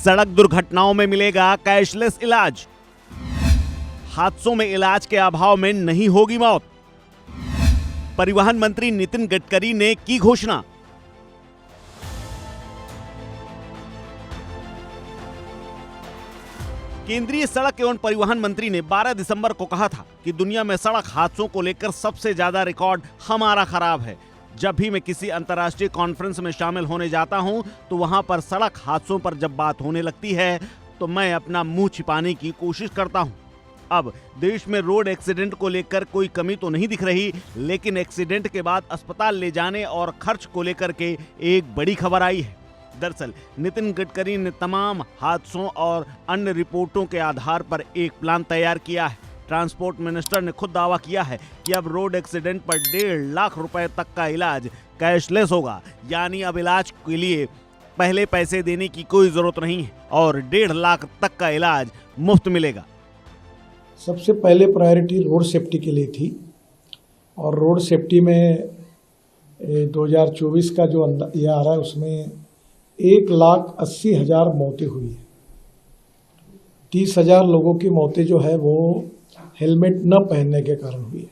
सड़क दुर्घटनाओं में मिलेगा कैशलेस इलाज। हादसों में इलाज के अभाव में नहीं होगी मौत। परिवहन मंत्री नितिन गडकरी ने की घोषणा। केंद्रीय सड़क एवं परिवहन मंत्री ने 12 दिसंबर को कहा था कि दुनिया में सड़क हादसों को लेकर सबसे ज्यादा रिकॉर्ड हमारा खराब है। जब भी मैं किसी अंतर्राष्ट्रीय कॉन्फ्रेंस में शामिल होने जाता हूं तो वहां पर सड़क हादसों पर जब बात होने लगती है तो मैं अपना मुंह छिपाने की कोशिश करता हूं। अब देश में रोड एक्सीडेंट को लेकर कोई कमी तो नहीं दिख रही, लेकिन एक्सीडेंट के बाद अस्पताल ले जाने और खर्च को लेकर के एक बड़ी खबर आई है। दरअसल नितिन गडकरी ने तमाम हादसों और अन्य रिपोर्टों के आधार पर एक प्लान तैयार किया है। ट्रांसपोर्ट मिनिस्टर ने खुद दावा किया है कि अब रोड एक्सीडेंट पर 1.5 लाख रुपए तक का इलाज कैशलेस होगा, यानी अब इलाज के लिए पहले पैसे देने की कोई जरूरत नहीं है और 1.5 लाख तक का इलाज मुफ्त मिलेगा। सबसे पहले प्रायोरिटी रोड सेफ्टी के लिए थी और रोड सेफ्टी में 2024 का जो ये आ रहा है उसमें 1,80,000 मौतें हुई है। 30,000 लोगों की मौतें जो है वो हेलमेट न पहनने के कारण हुई है।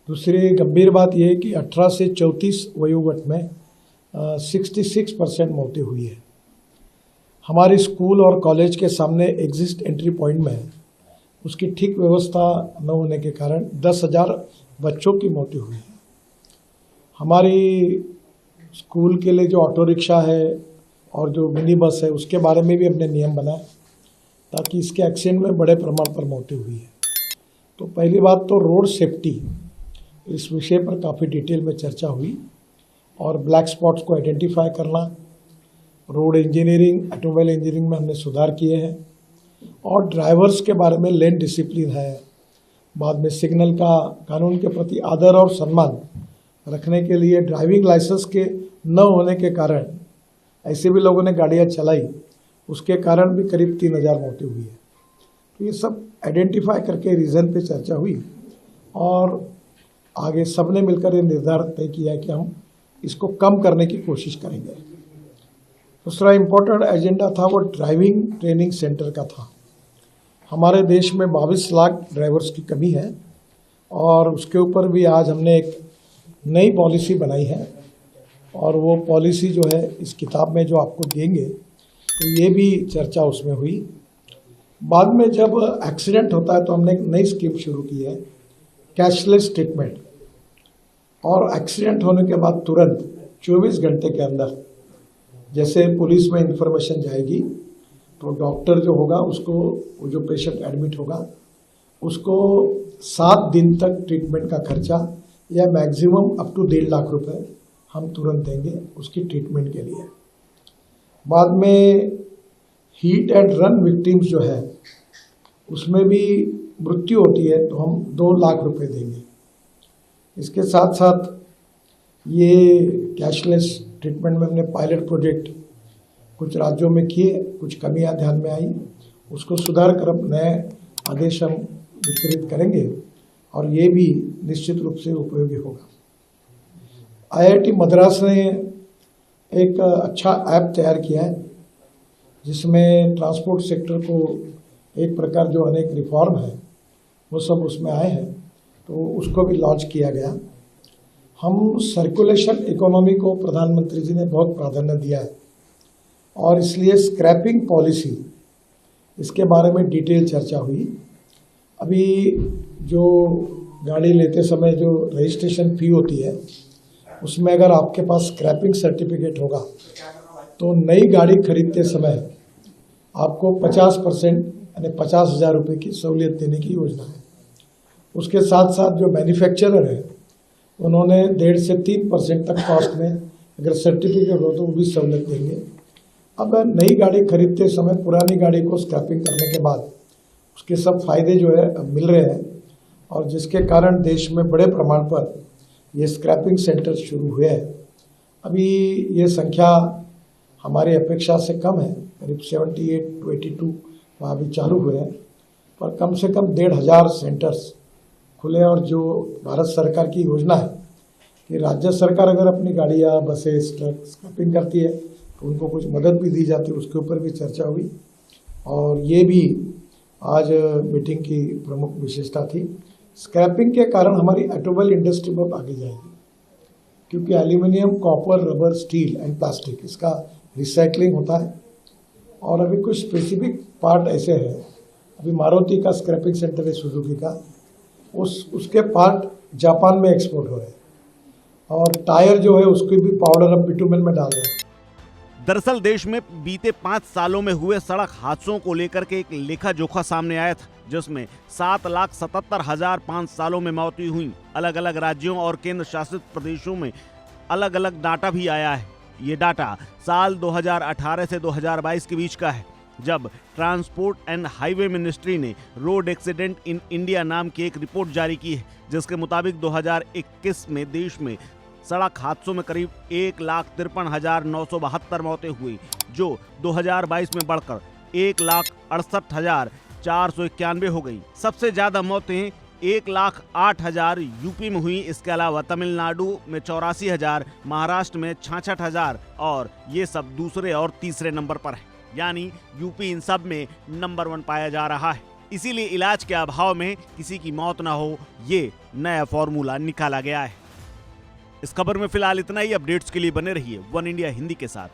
दूसरी गंभीर बात यह है कि 18 से 34 वयोवर्ग में 66% मौतें हुई है। हमारे स्कूल और कॉलेज के सामने एग्जिट एंट्री पॉइंट में उसकी ठीक व्यवस्था न होने के कारण 10,000 बच्चों की मौतें हुई है। हमारी स्कूल के लिए जो ऑटो रिक्शा है और जो मिनी बस है उसके बारे में भी हमने नियम बनाए ताकि इसके एक्सीडेंट में बड़े प्रमाण पर मौतें हुई है। तो पहली बात तो रोड सेफ्टी, इस विषय पर काफ़ी डिटेल में चर्चा हुई और ब्लैक स्पॉट्स को आइडेंटिफाई करना, रोड इंजीनियरिंग, ऑटोमोबाइल इंजीनियरिंग में हमने सुधार किए हैं और ड्राइवर्स के बारे में लेन डिसिप्लिन है। बाद में सिग्नल का कानून के प्रति आदर और सम्मान रखने के लिए ड्राइविंग लाइसेंस के न होने के कारण ऐसे भी लोगों ने गाड़ियां चलाई, उसके कारण भी करीब 3,000 मौतें हुई है। तो ये सब आइडेंटिफाई करके रीज़न पे चर्चा हुई और आगे सबने मिलकर ये निर्धार तय किया कि हम इसको कम करने की कोशिश करेंगे। दूसरा इम्पोर्टेंट एजेंडा था वो ड्राइविंग ट्रेनिंग सेंटर का था। हमारे देश में 22 लाख ड्राइवर्स की कमी है और उसके ऊपर भी आज हमने एक नई पॉलिसी बनाई है और वो पॉलिसी जो है इस किताब में जो आपको देंगे तो ये भी चर्चा उसमें हुई। बाद में जब एक्सीडेंट होता है तो हमने एक नई स्कीम शुरू की है, कैशलेस ट्रीटमेंट। और एक्सीडेंट होने के बाद तुरंत 24 घंटे के अंदर जैसे पुलिस में इंफॉर्मेशन जाएगी तो डॉक्टर जो होगा उसको, वो जो पेशेंट एडमिट होगा उसको 7 दिन तक ट्रीटमेंट का खर्चा या मैक्सिमम अप टू 1.5 लाख रुपए हम तुरंत देंगे उसकी ट्रीटमेंट के लिए। बाद में हीट एंड रन विक्टिम्स जो है उसमें भी मृत्यु होती है तो हम 2 लाख रुपए देंगे। इसके साथ साथ ये कैशलेस ट्रीटमेंट में हमने पायलट प्रोजेक्ट कुछ राज्यों में किए, कुछ कमियां ध्यान में आई, उसको सुधार कर अब नए आदेश हम वितरित करेंगे और ये भी निश्चित रूप से उपयोगी होगा। IIT मद्रास ने एक अच्छा ऐप तैयार किया है जिसमें ट्रांसपोर्ट सेक्टर को एक प्रकार जो अनेक रिफॉर्म है वो सब उसमें आए हैं, तो उसको भी लॉन्च किया गया। हम सर्कुलेशन इकोनॉमी को प्रधानमंत्री जी ने बहुत प्राधान्य दिया है और इसलिए स्क्रैपिंग पॉलिसी, इसके बारे में डिटेल चर्चा हुई। अभी जो गाड़ी लेते समय जो रजिस्ट्रेशन फ़ी होती है उसमें अगर आपके पास स्क्रैपिंग सर्टिफिकेट होगा तो नई गाड़ी खरीदते समय आपको 50% यानी 50,000 रुपये की सहूलियत देने की योजना है। उसके साथ साथ जो मैन्युफैक्चरर है उन्होंने 1.5 से 3% तक कॉस्ट में अगर सर्टिफिकेट हो तो वो भी सहूलियत देंगे। अब नई गाड़ी खरीदते समय पुरानी गाड़ी को स्क्रैपिंग करने के बाद उसके सब फायदे जो है अब मिल रहे हैं और जिसके कारण देश में बड़े प्रमाण पर ये स्क्रैपिंग सेंटर शुरू हुए हैं। अभी ये संख्या हमारी अपेक्षा से कम है, करीब 78 to 82 वहाँ भी चालू हुए हैं, पर कम से कम 1,500 सेंटर्स खुले। और जो भारत सरकार की योजना है कि राज्य सरकार अगर अपनी गाड़ियाँ, बसेस, ट्रक स्क्रैपिंग करती है उनको कुछ मदद भी दी जाती, उसके ऊपर भी चर्चा हुई। और ये भी आज मीटिंग की प्रमुख विशेषता थी। स्क्रैपिंग के कारण हमारी ऑटोमोबाइल इंडस्ट्री बहुत आगे जाएगी, क्योंकि aluminium, copper, rubber, steel and plastic इसका रिसाइकलिंग होता है। और अभी कुछ स्पेसिफिक पार्ट ऐसे हैं, अभी मारुति का स्क्रैपिंग सेंटर है सुजुकी का, उसके पार्ट जापान में एक्सपोर्ट हो रहे हैं। और टायर जो है उसकी भी पाउडर अब बिटुमेन में डाल रहे हैं। दरअसल देश में बीते 5 सालों में हुए सड़क हादसों को लेकर के एक लेखा जोखा सामने आया था, जिसमें 7,77,005 सालों में मौतें हुई। अलग अलग राज्यों और केंद्र शासित प्रदेशों में अलग अलग डाटा भी आया है। ये डाटा साल 2018 से 2022 के बीच का है, जब ट्रांसपोर्ट एंड हाईवे मिनिस्ट्री ने रोड एक्सीडेंट इन इंडिया नाम की एक रिपोर्ट जारी की है, जिसके मुताबिक 2021 में देश में सड़क हादसों में करीब 1,53,972 मौतें हुई, जो 2022 में बढ़कर 1,68,491 हो गई। सबसे ज्यादा मौतें 1,08,000 यूपी में हुई। इसके अलावा तमिलनाडु में 84,000, महाराष्ट्र में 66,000 और ये सब दूसरे और तीसरे नंबर पर है। यानी यूपी इन सब में नंबर 1 पाया जा रहा है। इसीलिए इलाज के अभाव में किसी की मौत ना हो, ये नया फॉर्मूला निकाला गया है। इस खबर में फिलहाल इतना ही। अपडेट्स के लिए बने रहिए वन इंडिया हिंदी के साथ।